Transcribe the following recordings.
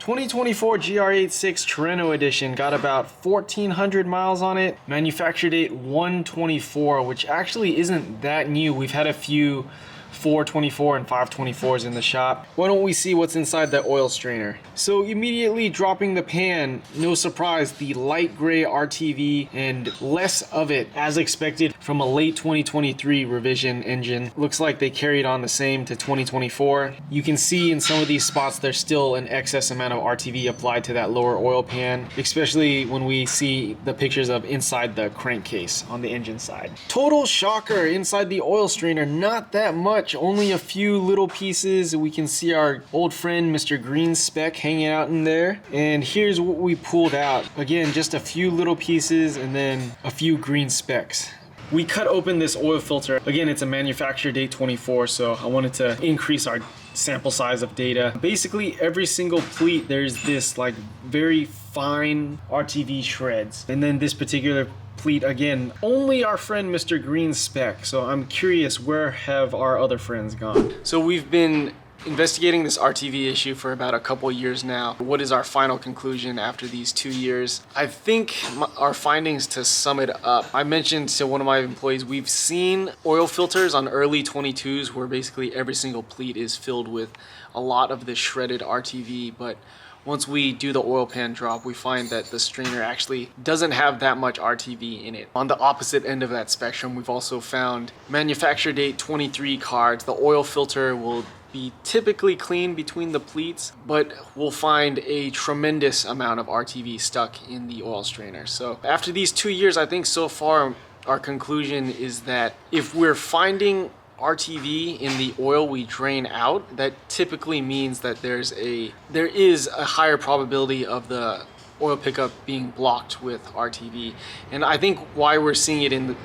2024 GR86 Trueno Edition got about 1,400 miles on it. Manufacture date 124, which actually isn't that new. We've had a few 424 and 524s in the shop. Why don't we see what's inside the oil strainer? So immediately dropping the pan, no surprise, the light gray RTV and less of it as expected from a late 2023 revision engine. Looks like they carried on the same to 2024. You can see in some of these spots there's still an excess amount of RTV applied to that lower oil pan, especially when we see the pictures of inside the crankcase on the engine side. Total shocker inside the oil strainer, not that much. Only a few little pieces. We can see our old friend Mr. Green Speck hanging out in there. And here's what we pulled out. Again, just a few little pieces and then a few green specks. We cut open this oil filter. Again, it's a manufacture date 24, so I wanted to increase our sample size of data. Basically, every single pleat, there's this like very fine RTV shreds. And then this particular pleat, again, only our friend Mr. Green Speck. So I'm curious, where have our other friends gone? So we've been investigating this RTV issue for about a couple years now. What is our final conclusion after these 2 years? I think our findings, to sum it up, I mentioned to one of my employees, we've seen oil filters on early 22s where basically every single pleat is filled with a lot of this shredded RTV, but once we do the oil pan drop, we find that the strainer actually doesn't have that much RTV in it. On the opposite end of that spectrum, we've also found manufacture date 23 cards. The oil filter will be typically clean between the pleats, but we'll find a tremendous amount of RTV stuck in the oil strainer. So after these 2 years, I think so far our conclusion is that if we're finding RTV in the oil we drain out, that typically means that there is a higher probability of the oil pickup being blocked with RTV. And I think why we're seeing it in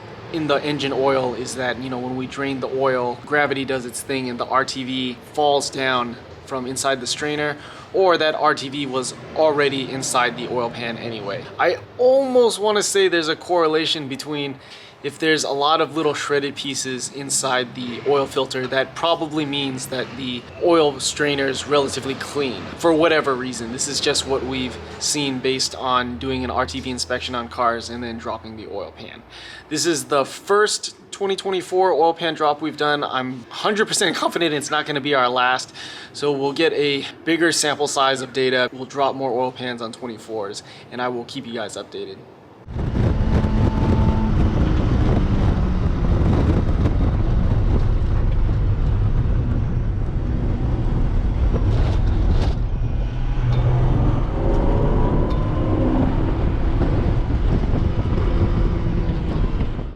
the engine oil is that, you know, when we drain the oil, gravity does its thing and the RTV falls down from inside the strainer, or that RTV was already inside the oil pan anyway. I almost want to say there's a correlation between if there's a lot of little shredded pieces inside the oil filter, that probably means that the oil strainer is relatively clean for whatever reason. This is just what we've seen based on doing an RTV inspection on cars and then dropping the oil pan. This is the first 2024 oil pan drop we've done. I'm 100% confident it's not going to be our last. So we'll get a bigger sample size of data. We'll drop more oil pans on 24s and I will keep you guys updated.